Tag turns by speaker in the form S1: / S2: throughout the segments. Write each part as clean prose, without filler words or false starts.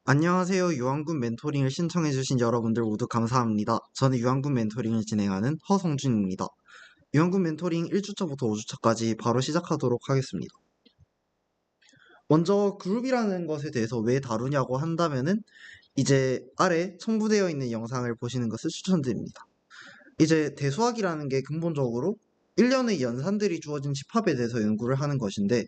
S1: 안녕하세요. 유한군 멘토링을 신청해주신 여러분들 모두 감사합니다. 저는 유한군 멘토링을 진행하는 허성준입니다. 유한군 멘토링 1주차부터 5주차까지 바로 시작하도록 하겠습니다. 먼저 그룹이라는 것에 대해서 왜 다루냐고 한다면은 이제 아래 첨부되어 있는 영상을 보시는 것을 추천드립니다. 이제 대수학이라는 게 근본적으로 1년의 연산들이 주어진 집합에 대해서 연구를 하는 것인데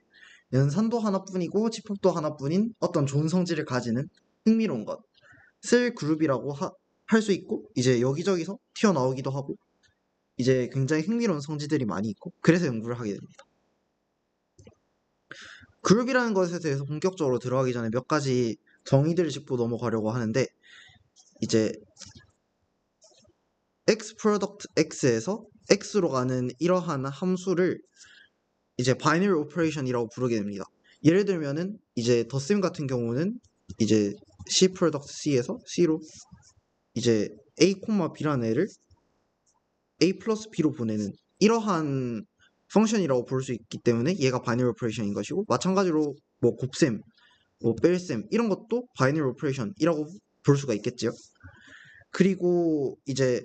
S1: 연산도 하나뿐이고 집합도 하나뿐인 어떤 좋은 성질을 가지는 흥미로운 것을 그룹이라고 할 수 있고 이제 여기저기서 튀어나오기도 하고 이제 굉장히 흥미로운 성질들이 많이 있고 그래서 연구를 하게 됩니다. 그룹이라는 것에 대해서 본격적으로 들어가기 전에 몇 가지 정의들을 짚고 넘어가려고 하는데 이제 x 프로덕트 x에서 x로 가는 이러한 함수를 이제 바이너리 오퍼레이션이라고 부르게 됩니다. 예를 들면은 이제 덧셈 같은 경우는 이제 C 프로덕트 C에서 C로 이제 A, B라는 애를 A 플러스 B로 보내는 이러한 펑션이라고 볼 수 있기 때문에 얘가 바이너리 오퍼레이션인 것이고 마찬가지로 뭐 곱셈, 뭐 뺄셈 이런 것도 바이너리 오퍼레이션이라고 볼 수가 있겠죠. 그리고 이제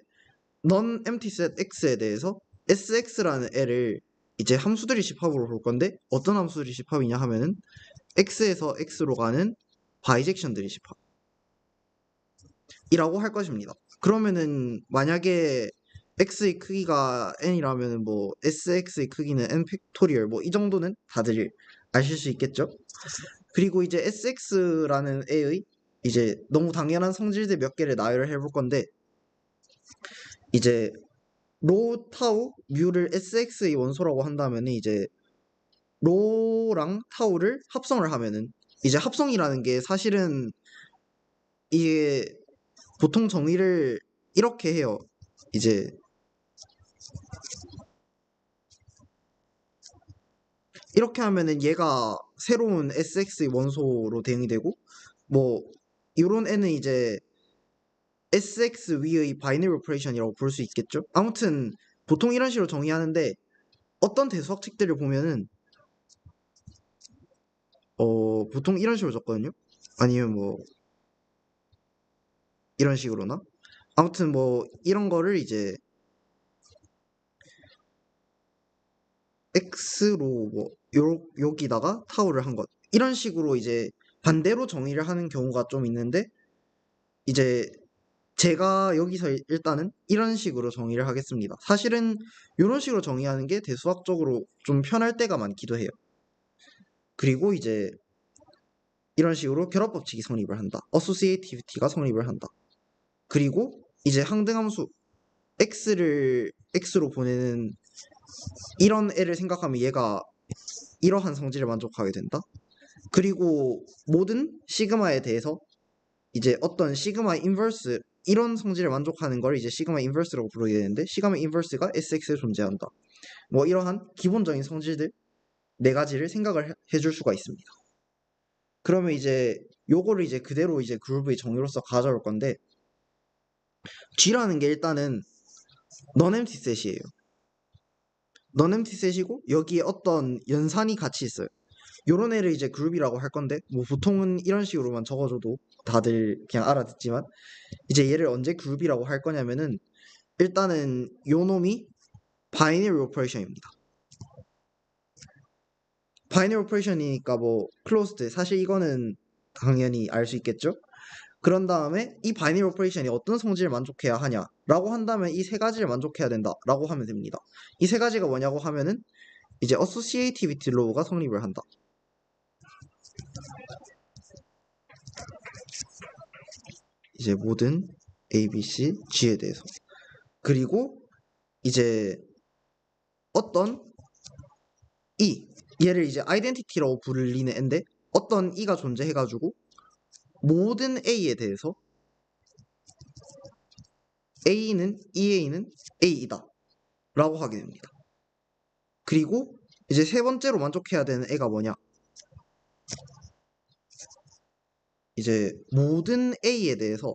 S1: non empty set x에 대해서 sx라는 애를 이제 함수들이 집합으로 볼 건데 어떤 함수들이 집합이냐 하면은 x에서 x로 가는 바이젝션들이 집합이라고 할 것입니다. 그러면은 만약에 x의 크기가 n이라면은 뭐 sx의 크기는 n 팩토리얼 뭐 이 정도는 다들 아실 수 있겠죠? 그리고 이제 sx라는 애의 이제 너무 당연한 성질들 몇 개를 나열을 해볼 건데 이제 로 타우 뮤를 sx의 원소라고 한다면 이제 로랑 타우를 합성을 하면은 이제 합성이라는 게 사실은 이게 보통 정의를 이렇게 해요. 이제 이렇게 하면은 얘가 새로운 sx의 원소로 대응이 되고 뭐 이런 애는 이제 sx 위의 바이너리 오퍼레이션이라고 볼 수 있겠죠. 아무튼 보통 이런 식으로 정의하는데 어떤 대수학 책들을 보면은 보통 이런 식으로 적거든요. 아니면 뭐 이런 식으로나 아무튼 뭐 이런 거를 이제 x로 뭐 여기다가 타우를 한 것 이런 식으로 이제 반대로 정의를 하는 경우가 좀 있는데 이제 제가 여기서 일단은 이런 식으로 정의를 하겠습니다. 사실은 이런 식으로 정의하는 게 대수학적으로 좀 편할 때가 많기도 해요. 그리고 이제 이런 식으로 결합법칙이 성립을 한다. 어소시에이티비티가 성립을 한다. 그리고 이제 항등함수 x를 x로 보내는 이런 애를 생각하면 얘가 이러한 성질을 만족하게 된다. 그리고 모든 시그마에 대해서 이제 어떤 시그마 인버스 이런 성질을 만족하는 걸 이제 시그마 인버스라고 부르게 되는데 시그마 인버스가 SX에 존재한다. 뭐 이러한 기본적인 성질들 네 가지를 생각을 해줄 수가 있습니다. 그러면 이제 요거를 이제 그대로 이제 그룹의 정의로서 가져올 건데 G라는 게 일단은 non-empty 셋이에요. non-empty 셋이고 여기에 어떤 연산이 같이 있어요. 요런 애를 이제 그룹이라고 할 건데 뭐 보통은 이런 식으로만 적어줘도 다들 그냥 알아듣지만 이제 얘를 언제 그룹이라고 할 거냐면은 일단은 요 놈이 바이너리 오퍼레이션입니다. 바이너리 오퍼레이션이니까 뭐 클로즈드 사실 이거는 당연히 알 수 있겠죠? 그런 다음에 이 바이너리 오퍼레이션이 어떤 성질을 만족해야 하냐라고 한다면 이 세 가지를 만족해야 된다라고 하면 됩니다. 이 세 가지가 뭐냐고 하면은 이제 어소시에이티비티 로우가 성립을 한다. 이제 모든 A, B, C, G에 대해서. 그리고 이제 어떤 E 얘를 이제 아이덴티티라고 불리는 애인데 어떤 E가 존재해가지고 모든 A에 대해서 A는 EA는 A이다 라고 하게 됩니다. 그리고 이제 세 번째로 만족해야 되는 애가 뭐냐 이제 모든 A에 대해서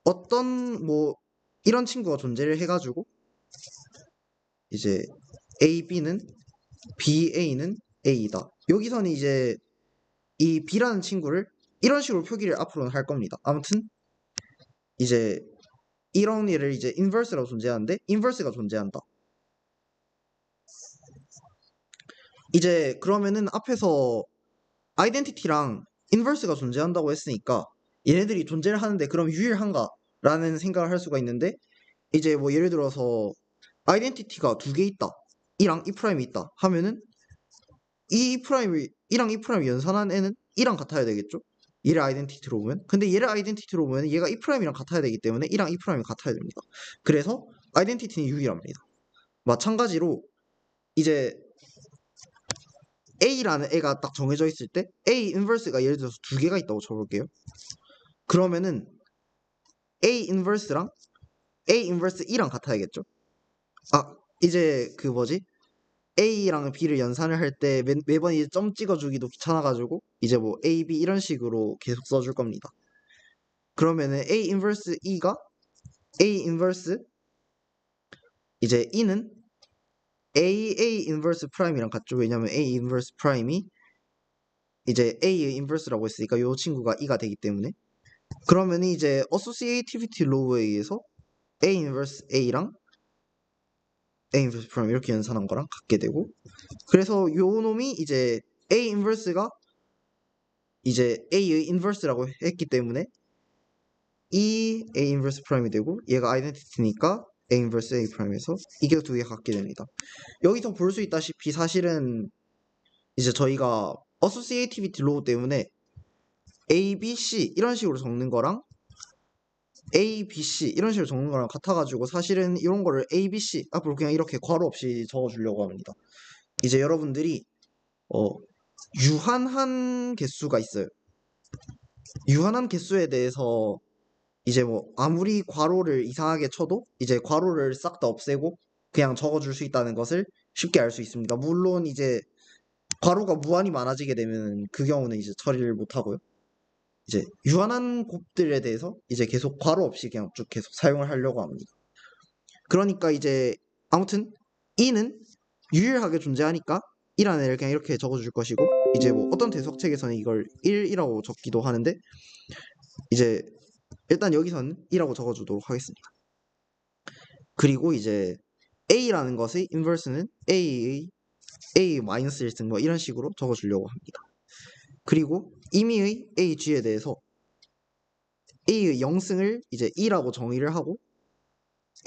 S1: 어떤 뭐 이런 친구가 존재를 해가지고 이제 AB는 BA는 A이다. 여기서는 이제 이 B라는 친구를 이런 식으로 표기를 앞으로는 할 겁니다. 아무튼 이제 이런 예를 이제 인버스라고 존재하는데 인버스가 존재한다. 이제 그러면은 앞에서 아이덴티티랑 인버스가 존재한다고 했으니까 얘네들이 존재를 하는데 그럼 유일한가라는 생각을 할 수가 있는데 이제 뭐 예를 들어서 아이덴티티가 두 개 있다. 이랑 이 프라임이 있다 하면은 이 프라임이 이랑 이 프라임이 연산한 애는 이랑 같아야 되겠죠? 얘를 아이덴티티로 보면. 근데 얘를 아이덴티티로 보면 얘가 이 프라임이랑 같아야 되기 때문에 이랑 이 프라임이 같아야 됩니다. 그래서 아이덴티티는 유일합니다. 마찬가지로 이제 A라는 애가 딱 정해져 있을 때 A 인버스가 예를 들어서 두 개가 있다고 쳐볼게요. 그러면은 A 인버스랑 A 인버스 E랑 같아야겠죠? 아, 이제 그 뭐지? A랑 B를 연산을 할 때 매번 이제 점 찍어주기도 귀찮아가지고 이제 뭐 A, B 이런 식으로 계속 써줄 겁니다. 그러면은 A 인버스 E가 A 인버스 이제 E는 A 인버스 프라임이랑 같죠. 왜냐면 A 인버스 프라임이 이제 A의 인버스라고 했으니까 이 친구가 E가 되기 때문에 그러면 이제 어소시에이티비티 로우에 의해서 A 인버스 A랑 A 인버스 프라임 이렇게 연산한 거랑 같게 되고 그래서 요 놈이 이제 A 인버스가 이제 A의 인버스라고 했기 때문에 이 A 인버스 프라임이 되고 얘가 아이덴티티니까 A 인버스 A 프라임에서 이게 두 개 같게 됩니다. 여기서 볼 수 있다시피 사실은 이제 저희가 어소시에이티비티 로우 때문에 A, B, C 이런 식으로 적는 거랑 A, B, C 이런 식으로 적는 거랑 같아가지고 사실은 이런 거를 A, B, C 앞으로 그냥 이렇게 괄호 없이 적어주려고 합니다. 이제 여러분들이 유한한 개수가 있어요. 유한한 개수에 대해서 이제 뭐 아무리 괄호를 이상하게 쳐도 이제 괄호를 싹 다 없애고 그냥 적어줄 수 있다는 것을 쉽게 알 수 있습니다. 물론 이제 괄호가 무한히 많아지게 되면 그 경우는 이제 처리를 못 하고요. 이제 유한한 곱들에 대해서 이제 계속 괄호 없이 그냥 쭉 계속 사용을 하려고 합니다. 그러니까 이제 아무튼 이는 유일하게 존재하니까 이라는 애를 그냥 이렇게 적어줄 것이고 이제 뭐 어떤 대속책에서는 이걸 1이라고 적기도 하는데 이제 일단 여기서는 2라고 적어주도록 하겠습니다. 그리고 이제 A라는 것의 인버스는 A-1승 뭐 이런 식으로 적어주려고 합니다. 그리고 임의의 AG에 대해서 A의 0승을 이제 2라고 정의를 하고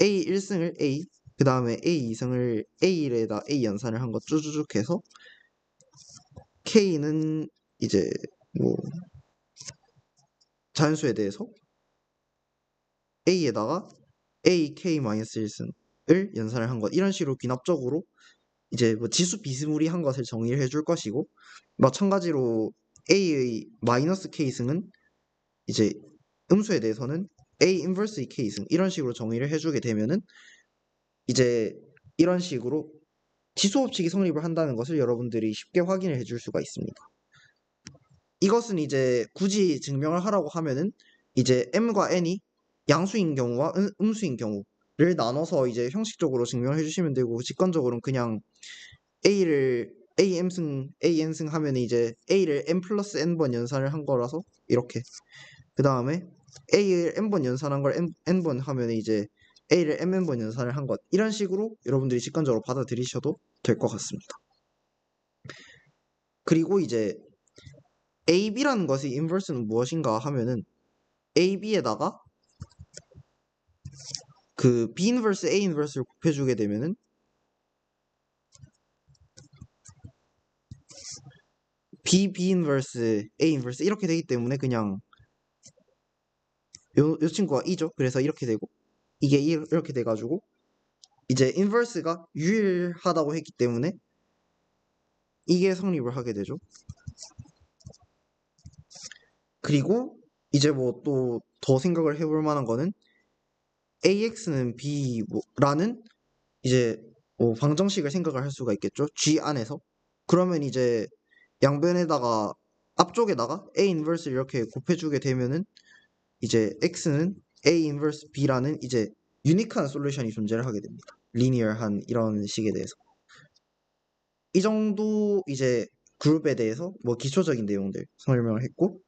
S1: A 1승을 A 그 다음에 A 2승을 A1에다 A 연산을 한 거 쭈쭈쭉 해서 K는 이제 뭐 자연수에 대해서 A에다가 AK-1승을 연산을 한 것 이런 식으로 귀납적으로 이제 뭐 지수 비스무리한 것을 정의를 해줄 것이고 마찬가지로 A의 마이너스 K승은 이제 음수에 대해서는 A 인버스 K승 이런 식으로 정의를 해주게 되면은 이제 이런 식으로 지수 법칙이 성립을 한다는 것을 여러분들이 쉽게 확인을 해줄 수가 있습니다. 이것은 이제 굳이 증명을 하라고 하면은 이제 M과 N이 양수인 경우와 음수인 경우를 나눠서 이제 형식적으로 증명을 해주시면 되고 직관적으로는 그냥 A를 AN승 하면 이제 A를 M 플러스 N번 연산을 한 거라서 이렇게 그 다음에 A를 N번 연산한 걸 N번 하면 이제 A를 MN번 연산을 한 것 이런 식으로 여러분들이 직관적으로 받아들이셔도 될 것 같습니다. 그리고 이제 AB라는 것의 인버스는 무엇인가 하면은 AB에다가 그 B 인버스 A 인버스를 곱해주게 되면은 B 인버스 A 인버스 이렇게 되기 때문에 그냥 요 친구가 2죠. 그래서 이렇게 되고 이게 이렇게 돼가지고 이제 인버스가 유일하다고 했기 때문에 이게 성립을 하게 되죠. 그리고 이제 뭐 또 더 생각을 해볼 만한 거는 AX는 B라는 이제 뭐 방정식을 생각을 할 수가 있겠죠. G 안에서. 그러면 이제 양변에다가 앞쪽에다가 A 인버스를 이렇게 곱해주게 되면은 이제 X는 A 인버스 B라는 이제 유니크한 솔루션이 존재를 하게 됩니다. 리니어한 이런 식에 대해서. 이 정도 이제 그룹에 대해서 뭐 기초적인 내용들 설명을 했고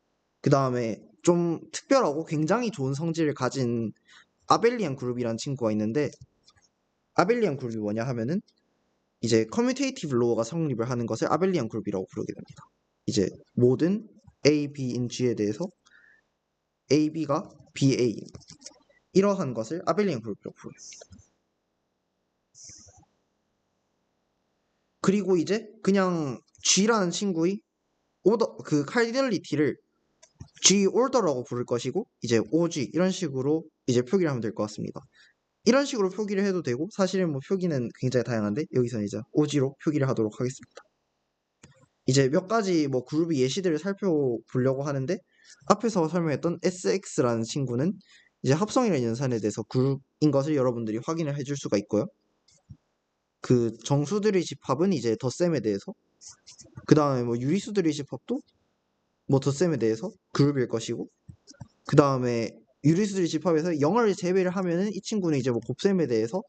S1: 그 다음에 좀 특별하고 굉장히 좋은 성질을 가진 아벨리안 그룹이라는 친구가 있는데, 아벨리안 그룹이 뭐냐 하면은 이제 커뮤테이티브 로어가 성립을 하는 것을 아벨리안 그룹이라고 부르게 됩니다. 이제 모든 A, B인 G에 대해서 A, B가 BA, 이러한 것을 아벨리안 그룹이라고 부릅니다. 그리고 이제 그냥 G라는 친구의 오더, 그 카디널리티를 G order라고 부를 것이고, 이제 OG 이런 식으로 이제 표기를 하면 될 것 같습니다. 이런 식으로 표기를 해도 되고, 사실은 뭐 표기는 굉장히 다양한데 여기서는 이제 OG로 표기를 하도록 하겠습니다. 이제 몇 가지 뭐 그룹의 예시들을 살펴보려고 하는데, 앞에서 설명했던 SX라는 친구는 이제 합성이라는 연산에 대해서 그룹인 것을 여러분들이 확인을 해줄 수가 있고요. 그 정수들의 집합은 이제 덧셈에 대해서, 그 다음에 뭐 유리수들의 집합도 뭐 덧셈에 대해서 그룹일 것이고, 그 다음에 유리수들의 집합에서 0을 제외를 하면은 이 친구는 이제 뭐 곱셈에 대해서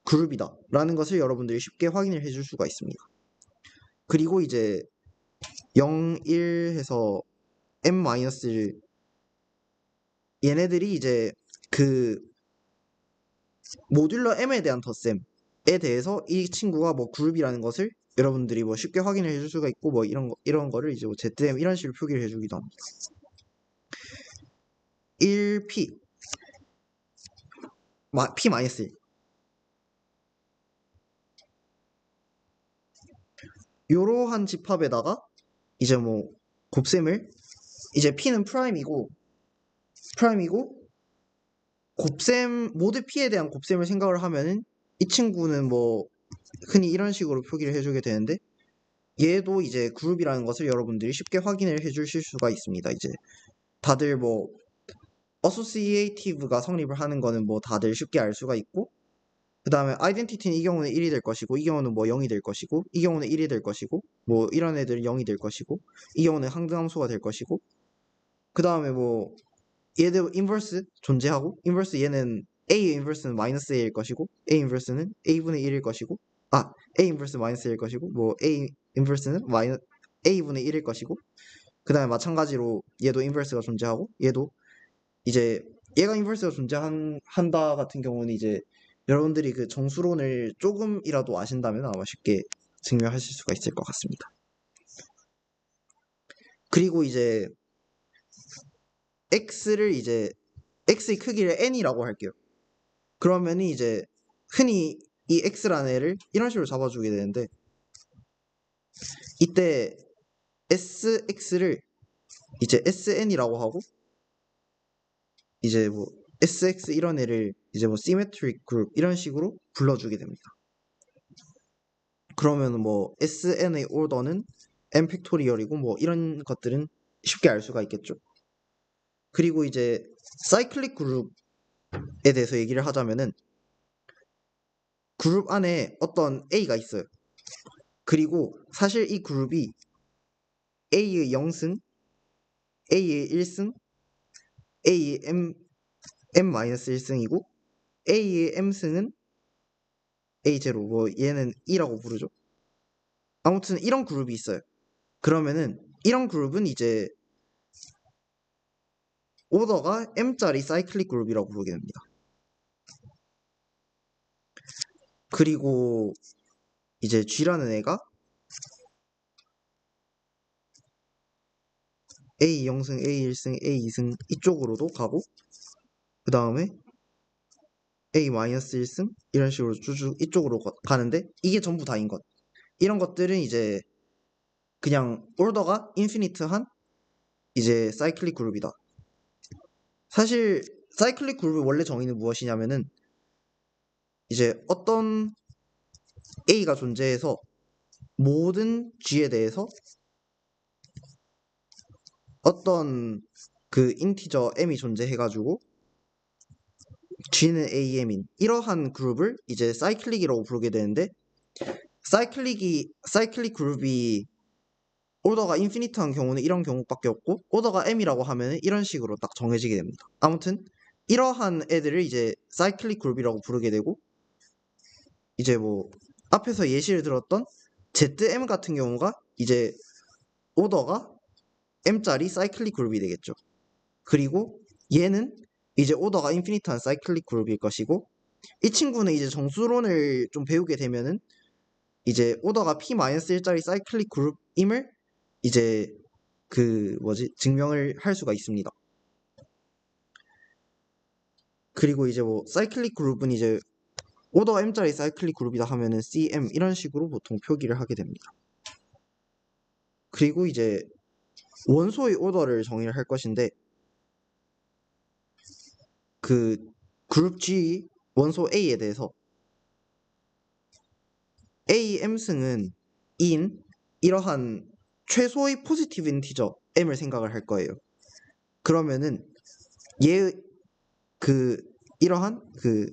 S1: 그룹이다 라는 것을 여러분들이 쉽게 확인을 해줄 수가 있습니다. 그리고 이제 0, 1 해서 m-1 얘네들이 이제 그 모듈러 m에 대한 덧셈에 대해서 이 친구가 뭐 그룹이라는 것을 여러분들이 뭐 쉽게 확인을 해줄 수가 있고, 뭐 이런 거를 이제 뭐 ZM 이런 식으로 표기를 해주기도 합니다. 1p p-1 요러한 집합에다가 이제 뭐 곱셈을, 이제 p는 프라임이고 곱셈, 모드 p에 대한 곱셈을 생각을 하면은 이 친구는 뭐 흔히 이런 식으로 표기를 해주게 되는데, 얘도 이제 그룹이라는 것을 여러분들이 쉽게 확인을 해주실 수가 있습니다. 이제 다들 뭐 어소시에이티브가 성립을 하는 거는 뭐 다들 쉽게 알 수가 있고, 그 다음에 아이덴티티는 이 경우는 1이 될 것이고, 이 경우는 뭐 0이 될 것이고, 이 경우는 1이 될 것이고, 뭐 이런 애들은 0이 될 것이고, 이 경우는 항등함수가 될 것이고, 그 다음에 뭐 얘들 인버스 존재하고, 인버스 얘는 A의 인버스는 마이너스 A일 것이고, A 인버스는 A분의 1일 것이고, A 인버스 마이너스 A일 것이고, 뭐 A 인버스는 A분의 1일 것이고, 그 다음에 마찬가지로 얘도 인버스가 존재하고, 얘도 이제 얘가 인버스가 존재한다 같은 경우는 이제 여러분들이 그 정수론을 조금이라도 아신다면 아마 쉽게 증명하실 수가 있을 것 같습니다. 그리고 이제 x를 이제 x의 크기를 n이라고 할게요. 그러면 이제 흔히 이 x라는 애를 이런 식으로 잡아주게 되는데, 이때 sx를 이제 sn이라고 하고, 이제 뭐 sx 이런 애를 이제 뭐 symmetric group 이런 식으로 불러주게 됩니다. 그러면 뭐 sn의 오더는 n 팩토리얼이고, 뭐 이런 것들은 쉽게 알 수가 있겠죠. 그리고 이제 사이클릭 그룹에 대해서 얘기를 하자면은, 그룹 안에 어떤 A가 있어요. 그리고 사실 이 그룹이 A의 0승, A의 1승, A의 m-1승이고, A의 m승은 A0, 뭐 얘는 2라고 부르죠. 아무튼 이런 그룹이 있어요. 그러면은 이런 그룹은 이제 오더가 m짜리 사이클릭 그룹이라고 부르게 됩니다. 그리고 이제 G라는 애가 A 0승, A 1승, A 2승 이쪽으로도 가고, 그 다음에 A-1승 이런 식으로 쭉쭉 이쪽으로 가는데, 이게 전부 다인 것. 이런 것들은 이제 그냥 올더가 인피니트한 이제 사이클릭 그룹이다. 사실 사이클릭 그룹의 원래 정의는 무엇이냐면은, 이제 어떤 A가 존재해서 모든 G에 대해서 어떤 그 인티저 M이 존재해가지고 G는 AM인 이러한 그룹을 이제 사이클릭이라고 부르게 되는데, 사이클릭 그룹이 오더가 인피니트한 경우는 이런 경우밖에 없고, 오더가 m이라고 하면 이런 식으로 딱 정해지게 됩니다. 아무튼 이러한 애들을 이제 사이클릭 그룹이라고 부르게 되고, 이제 뭐 앞에서 예시를 들었던 ZM 같은 경우가 이제 오더가 m짜리 사이클릭 그룹이 되겠죠. 그리고 얘는 이제 오더가 인피니트한 사이클릭 그룹일 것이고, 이 친구는 이제 정수론을 좀 배우게 되면은 이제 오더가 p-1짜리 사이클릭 그룹임을 이제 그 뭐지 증명을 할 수가 있습니다. 그리고 이제 뭐 사이클릭 그룹은 이제 오더가 m짜리 사이클릭 그룹이다 하면은 cm 이런 식으로 보통 표기를 하게 됩니다. 그리고 이제 원소의 오더를 정의를 할 것인데, 그 그룹 G 원소 A에 대해서 A m승은 2인 이러한 최소의 포지티브 인티저 m을 생각을 할 거예요. 그러면은 얘 그 이러한 그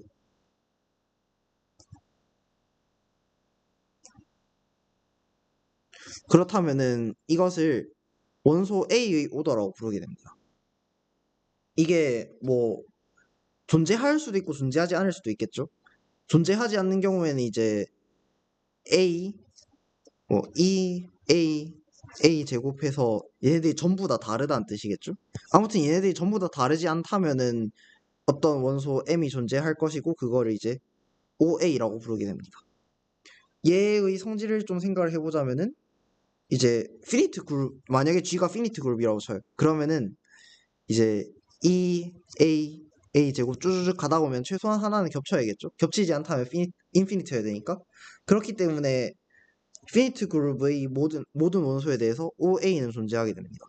S1: 그렇다면은 이것을 원소 A의 오더라고 부르게 됩니다. 이게 뭐 존재할 수도 있고 존재하지 않을 수도 있겠죠. 존재하지 않는 경우에는 이제 A 뭐 A 제곱해서 얘네들이 전부 다 다르다는 뜻이겠죠. 아무튼 얘네들이 전부 다 다르지 않다면은 어떤 원소 m이 존재할 것이고, 그거를 이제 OA라고 부르게 됩니다. 얘의 성질을 좀 생각을 해보자면은 이제 피니트 그룹, 만약에 G가 피니트 그룹이라고 쳐요. 그러면은 이제 A 제곱 쭈쭈쭈 가다 보면 최소한 하나는 겹쳐야겠죠. 겹치지 않다면 인피니트여야 되니까. 그렇기 때문에 피니트 그룹의 모든 원소에 대해서 OA는 존재하게 됩니다.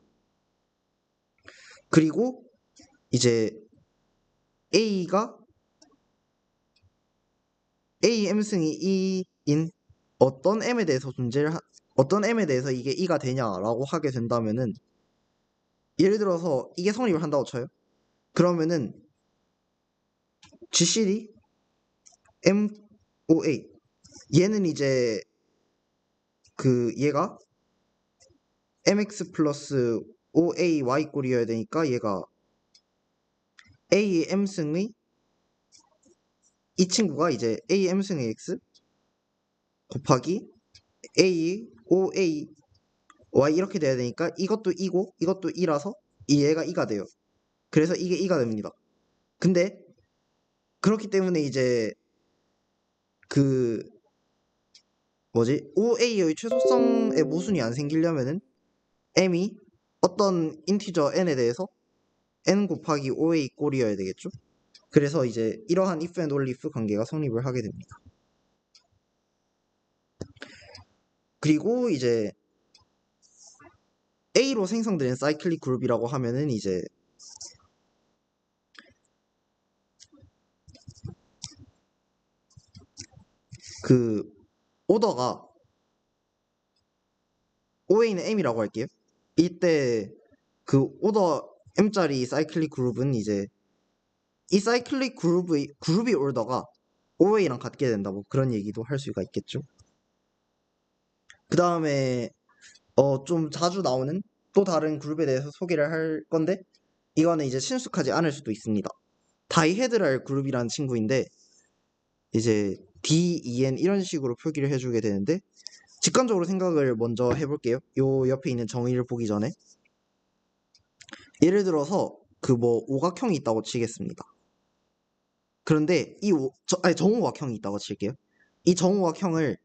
S1: 그리고 이제 A가 A m승이 2인 어떤 m에 대해서 어떤 m에 대해서 이게 2가 되냐라고 하게 된다면은, 예를 들어서 이게 성립을 한다고 쳐요. 그러면은 GCD MOA 얘는 이제 그 얘가 mx 플러스 OAy 꼴이어야 되니까 얘가 A m승의 이 친구가 이제 A m승의 x 곱하기 A OA y 이렇게 돼야 되니까 이것도 2고 이것도 2라서 이 얘가 2가 돼요. 그래서 이게 2가 됩니다. 근데 그렇기 때문에 이제 그 뭐지 OA의 최소성의 모순이 안 생기려면은 m이 어떤 인티저 n에 대해서 n 곱하기 OA 꼴이어야 되겠죠. 그래서 이제 이러한 if and only if 관계가 성립을 하게 됩니다. 그리고 이제 A로 생성된 사이클릭 그룹이라고 하면은 이제 그 오더가 OA는 m이라고 할게요. 이때 그 오더 m짜리 사이클릭 그룹은 이제 이 사이클릭 그룹이 오더가 OA랑 같게 된다, 뭐 그런 얘기도 할 수가 있겠죠. 그 다음에 좀 자주 나오는 또 다른 그룹에 대해서 소개를 할 건데, 이거는 이제 친숙하지 않을 수도 있습니다. 다이헤드랄 그룹이라는 친구인데 이제 DEN 이런 식으로 표기를 해주게 되는데, 직관적으로 생각을 먼저 해볼게요. 요 옆에 있는 정의를 보기 전에 예를 들어서 그 뭐 오각형이 있다고 치겠습니다. 그런데 정오각형이 있다고 칠게요. 이 정오각형을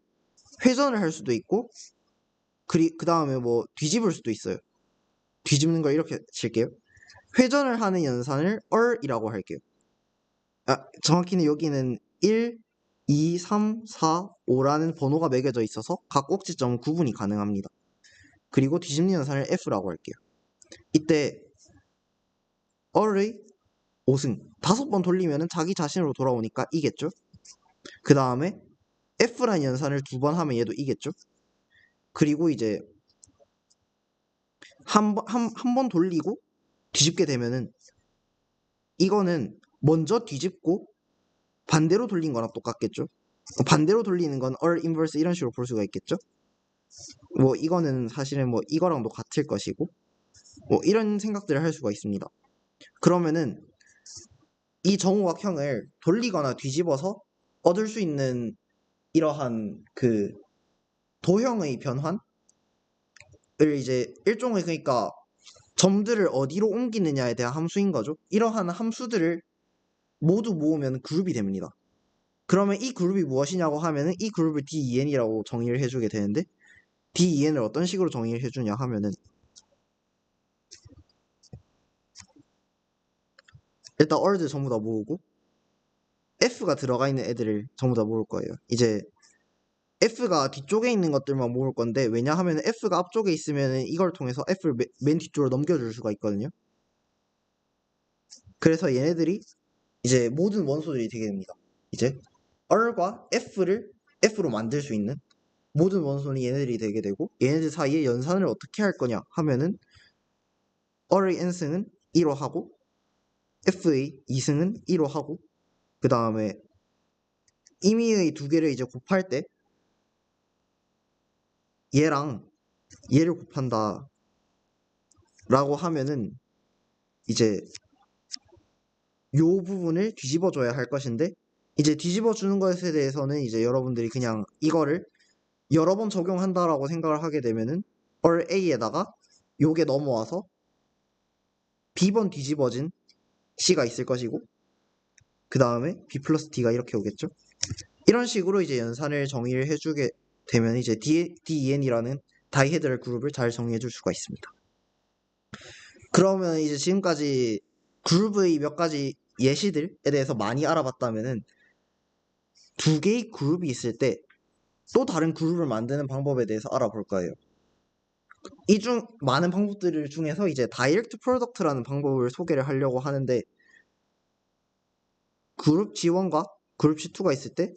S1: 회전을 할 수도 있고 그 다음에 뭐 뒤집을 수도 있어요. 뒤집는 걸 이렇게 칠게요. 회전을 하는 연산을 얼이라고 할게요. 정확히는 여기는 1, 2, 3, 4, 5라는 번호가 매겨져 있어서 각 꼭지점 구분이 가능합니다. 그리고 뒤집는 연산을 F라고 할게요. 이때 얼의 5승 5번 돌리면 자기 자신으로 돌아오니까 이겠죠. 그 다음에 F라는 연산을 2번 하면 얘도 이겠죠. 그리고 이제 한 번 돌리고 뒤집게 되면은 이거는 먼저 뒤집고 반대로 돌린 거랑 똑같겠죠. 반대로 돌리는 건 얼 인버스 이런 식으로 볼 수가 있겠죠. 뭐 이거는 사실은 뭐 이거랑도 같을 것이고, 뭐 이런 생각들을 할 수가 있습니다. 그러면은 이 정오각형을 돌리거나 뒤집어서 얻을 수 있는 이러한 도형의 변환을 이제 일종의, 그러니까 점들을 어디로 옮기느냐에 대한 함수인 거죠. 이러한 함수들을 모두 모으면 그룹이 됩니다. 그러면 이 그룹이 무엇이냐고 하면은 이 그룹을 D2N이라고 정의를 해주게 되는데 D2N을 어떤 식으로 정의를 해주냐 하면은 일단 얼들 전부 다 모으고 F가 들어가 있는 애들을 전부 다 모을 거예요. 이제 F가 뒤쪽에 있는 것들만 모을 건데 왜냐하면 F가 앞쪽에 있으면 이걸 통해서 F를 맨 뒤쪽으로 넘겨줄 수가 있거든요. 그래서 얘네들이 이제 모든 원소들이 되게 됩니다. 이제 얼과 F로 만들 수 있는 모든 원소는 얘네들이 되게 되고 얘네들 사이에 연산을 어떻게 할 거냐 하면은 얼의 n승은 1로 하고 F의 2승은 1로 하고 그 다음에 임의의 두 개를 이제 곱할 때 얘랑 얘를 곱한다 라고 하면은 이제 요 부분을 뒤집어 줘야 할 것인데 이제 뒤집어 주는 것에 대해서는 이제 여러분들이 그냥 이거를 여러 번 적용한다라고 생각을 하게 되면은 얼 A에다가 요게 넘어와서 B번 뒤집어진 C가 있을 것이고 그 다음에 B 플러스 D가 이렇게 오겠죠. 이런 식으로 이제 연산을 정의를 해주게 되면 이제 DEN이라는 다이헤드럴 그룹을 잘 정의해 줄 수가 있습니다. 그러면 이제 지금까지 그룹의 몇 가지 예시들에 대해서 많이 알아봤다면은 두 개의 그룹이 있을 때 또 다른 그룹을 만드는 방법에 대해서 알아볼 거예요. 이 중 많은 방법들 중에서 이제 다이렉트 프로덕트라는 방법을 소개를 하려고 하는데 그룹 G1과 그룹 C2가 있을 때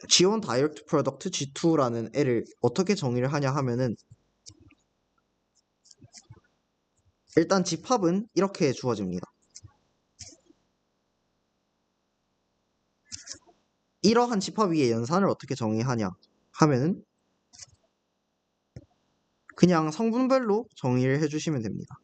S1: G1 다이렉트 프로덕트 G2라는 애를 어떻게 정의를 하냐 하면은 일단 집합은 이렇게 주어집니다. 이러한 집합 위에 연산을 어떻게 정의하냐 하면은 그냥 성분별로 정의를 해주시면 됩니다.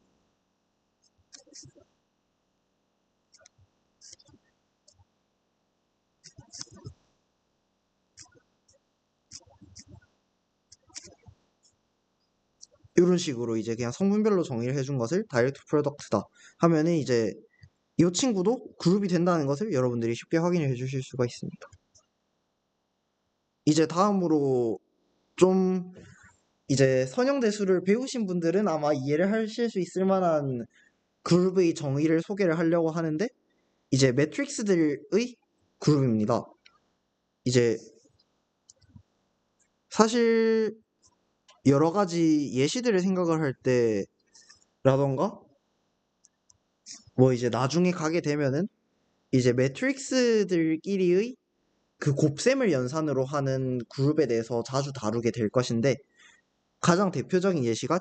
S1: 이런 식으로 이제 그냥 성분별로 정의를 해준 것을 다이렉트 프로덕트다 하면은 이제 이 친구도 그룹이 된다는 것을 여러분들이 쉽게 확인해 주실 수가 있습니다. 이제 다음으로 좀 이제 선형대수를 배우신 분들은 아마 이해를 하실 수 있을 만한 그룹의 정의를 소개를 하려고 하는데 이제 매트릭스들의 그룹입니다. 이제 사실 여러 가지 예시들을 생각을 할 때라던가 뭐 이제 나중에 가게 되면은 이제 매트릭스들끼리의 그 곱셈을 연산으로 하는 그룹에 대해서 자주 다루게 될 것인데 가장 대표적인 예시가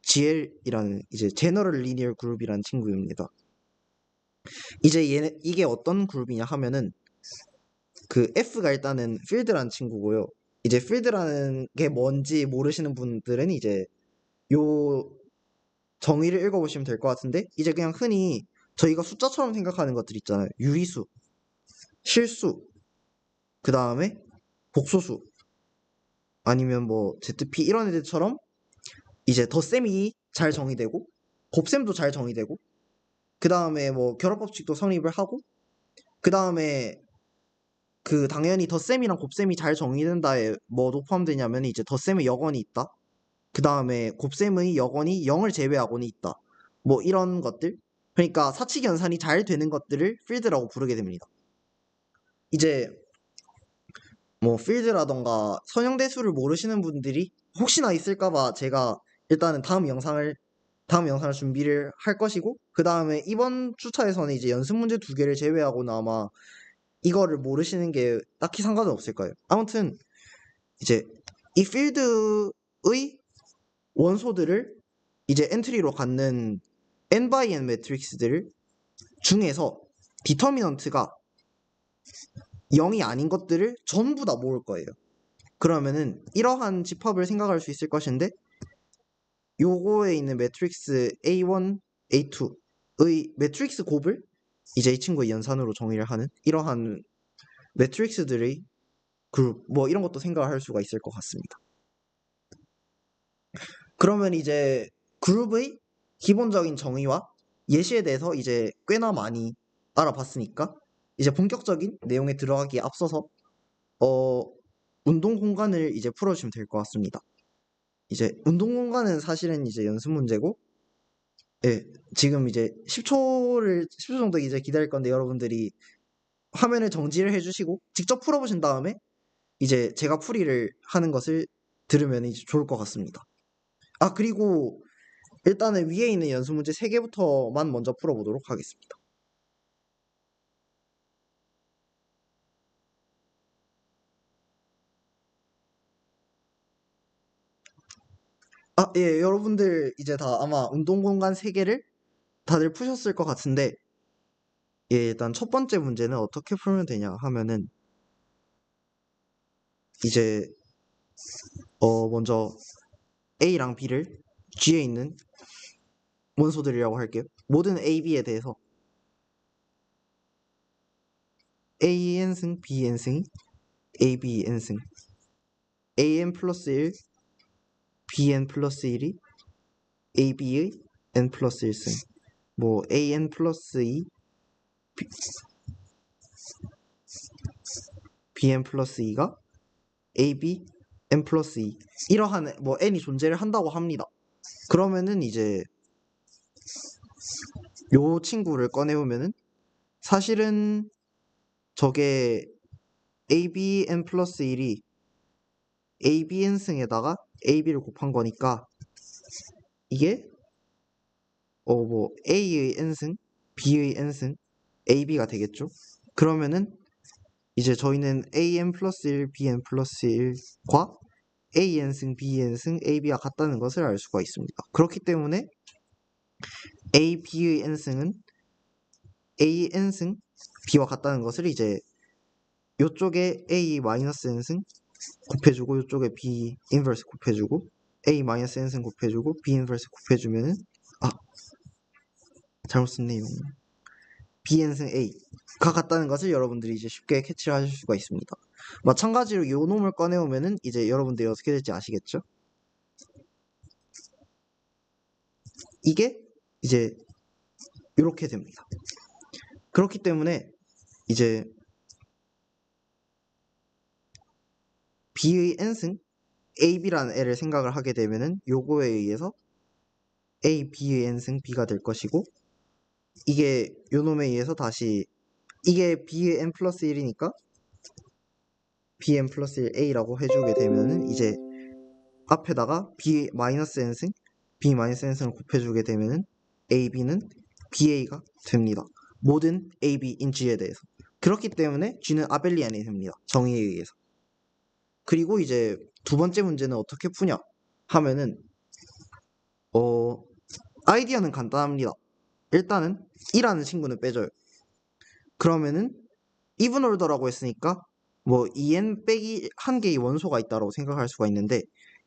S1: GL이라는 이제 제너럴 리니어 그룹이라는 친구입니다. 이제 이게 어떤 그룹이냐 하면은 그 F가 일단은 필드라는 친구고요. 이제 필드라는 게 뭔지 모르시는 분들은 이제 요 정의를 읽어보시면 될 것 같은데 이제 그냥 흔히 저희가 숫자처럼 생각하는 것들 있잖아요. 유리수, 실수, 그 다음에 복소수 아니면 뭐 ZP 이런 애들처럼 이제 덧셈이 잘 정의되고 곱셈도 잘 정의되고 그 다음에 뭐 결합법칙도 성립을 하고 그 다음에 그 당연히 덧셈이랑 곱셈이 잘 정의된다에 뭐도 포함되냐면 이제 덧셈의 여건이 있다. 그 다음에 곱셈의 여건이 0을 제외하고는 있다. 뭐 이런 것들. 그러니까 사칙 연산이 잘 되는 것들을 필드라고 부르게 됩니다. 이제 뭐 필드라던가 선형대수를 모르시는 분들이 혹시나 있을까봐 제가 일단은 다음 영상을 준비를 할 것이고 그 다음에 이번 주차에서는 이제 연습 문제 두 개를 제외하고는 아마 이거를 모르시는 게 딱히 상관은 없을 거예요. 아무튼 이제 이 필드의 원소들을 이제 엔트리로 갖는 n by n 매트릭스들 중에서 디터미넌트가 0이 아닌 것들을 전부 다 모을 거예요. 그러면은 이러한 집합을 생각할 수 있을 것인데 요거에 있는 매트릭스 A1, A2의 매트릭스 곱을 이제 이 친구의 연산으로 정의를 하는 이러한 매트릭스들의 그룹 뭐 이런 것도 생각할 수가 있을 것 같습니다. 그러면 이제 그룹의 기본적인 정의와 예시에 대해서 이제 꽤나 많이 알아봤으니까 이제 본격적인 내용에 들어가기에 앞서서 어, 운동 공간을 이제 풀어주시면 될 것 같습니다. 이제 운동 공간은 사실은 이제 연습 문제고, 예, 지금 이제 10초 정도 이제 기다릴 건데 여러분들이 화면을 정지를 해주시고 직접 풀어보신 다음에 이제 제가 풀이를 하는 것을 들으면 이제 좋을 것 같습니다. 아, 그리고 일단은 위에 있는 연습 문제 3개부터만 먼저 풀어보도록 하겠습니다. 아, 예, 여러분들 이제 다 아마 운동 공간 3개를 다들 푸셨을 것 같은데, 예, 일단 첫 번째 문제는 어떻게 풀면 되냐 하면은 이제 먼저 A랑 B를 G에 있는 원소들이라고 할게요. 모든 A, B에 대해서 AN승, BN승, ABN승, AN 플러스 1, BN 플러스 1이 AB의 N 플러스 1승, 뭐 AN 플러스 2, BN 플러스 2가 AB, N 플러스 2 이러한 뭐 N이 존재를 한다고 합니다. 그러면은 이제 요 친구를 꺼내보면은 사실은 저게 ABN 플러스 1이 ABN승에다가 AB를 곱한 거니까 이게 뭐 A의 N승, B의 N승, AB가 되겠죠. 그러면은 이제 저희는 AN 플러스 1, BN 플러스 1과 AN승, BN승, AB가 같다는 것을 알 수가 있습니다. 그렇기 때문에 AB의 N승은 AN승, B와 같다는 것을 이제 요쪽에 A 마이너스 N승 곱해주고 요쪽에 B 인버스 곱해주고 A 마이너스 N승 곱해주고 B 인버스 곱해주면은 잘못 썼네요. Bn승 A가 같다는 것을 여러분들이 이제 쉽게 캐치를 하실 수가 있습니다. 마찬가지로 요 놈을 꺼내오면은 이제 여러분들이 어떻게 될지 아시겠죠? 이게 이제 이렇게 됩니다. 그렇기 때문에 이제 B의 N승 AB라는 애를 생각을 하게 되면은 요거에 의해서 A, B의 N승 B가 될 것이고 이게 요 놈에 의해서 다시 이게 B의 N 플러스 1이니까 BN 플러스 1 A라고 해주게 되면은 이제 앞에다가 B 마이너스 N승 B 마이너스 N승을 곱해주게 되면은 AB는 BA가 됩니다. 모든 AB인 G에 대해서. 그렇기 때문에 G는 아벨리안이 됩니다. 정의에 의해서. 그리고 이제 두 번째 문제는 어떻게 푸냐 하면은 아이디어는 간단합니다. 일단은 2라는 친구는 빼줘요. 그러면은 이븐 올더라고 했으니까 뭐 2n 빼기 한 개의 원소가 있다고 생각할 수가 있는데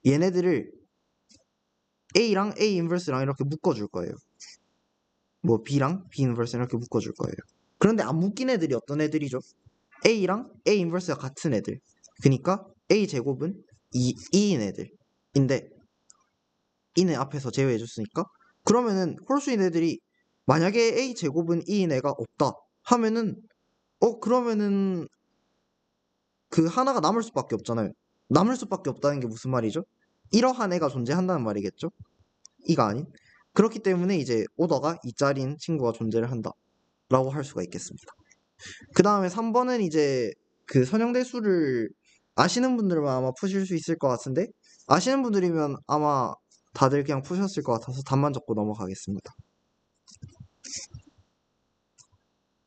S1: 얘네들을 A랑 A 인버스랑 이렇게 묶어줄 거예요. 뭐 B랑 B 인버스 이렇게 묶어줄 거예요. 그런데 안 묶인 애들이 어떤 애들이죠? A랑 A 인버스가 같은 애들. 그러니까 A 제곱은 2인 애들인데 2는 앞에서 제외해줬으니까 그러면은 홀수인 애들이 만약에 A 제곱은 2인 애가 없다 하면은 그러면은 그 하나가 남을 수밖에 없잖아요. 남을 수밖에 없다는 게 무슨 말이죠? 이러한 애가 존재한다는 말이겠죠? 이가 아닌. 그렇기 때문에 이제 오더가 2짜리인 친구가 존재를 한다 라고 할 수가 있겠습니다. 그 다음에 3번은 이제 그 선형대수를 아시는 분들만 아마 푸실 수 있을 것 같은데 아시는 분들이면 아마 다들 그냥 푸셨을 것 같아서 답만 적고 넘어가겠습니다.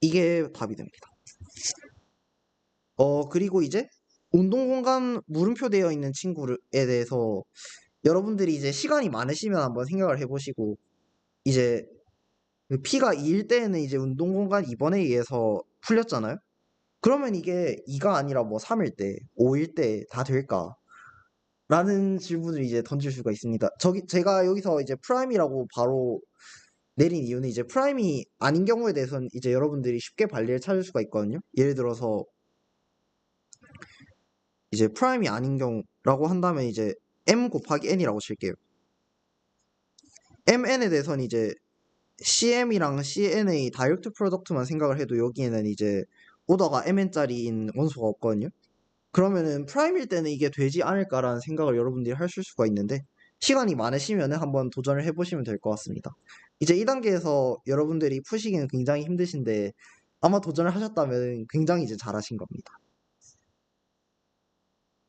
S1: 이게 답이 됩니다. 그리고 이제 운동공간 물음표 되어 있는 친구에 대해서 여러분들이 이제 시간이 많으시면 한번 생각을 해보시고 이제 그 P가 2일 때에는 이제 운동공간 2번에 의해서 풀렸잖아요. 그러면 이게 2가 아니라 뭐 3일 때, 5일 때 다 될까? 라는 질문을 이제 던질 수가 있습니다. 제가 여기서 이제 프라임이라고 바로 내린 이유는 이제 프라임이 아닌 경우에 대해서는 이제 여러분들이 쉽게 발리를 찾을 수가 있거든요. 예를 들어서 이제 프라임이 아닌 경우라고 한다면 이제 m 곱하기 n이라고 칠게요. MN에 대해서는 이제 CM이랑 CNA 다이렉트 프로덕트만 생각을 해도 여기에는 이제 오더가 MN짜리인 원소가 없거든요. 그러면은 프라임일 때는 이게 되지 않을까라는 생각을 여러분들이 하실 수가 있는데 시간이 많으시면은 한번 도전을 해보시면 될 것 같습니다. 이제 이 단계에서 여러분들이 푸시기는 굉장히 힘드신데 아마 도전을 하셨다면 굉장히 이제 잘하신 겁니다.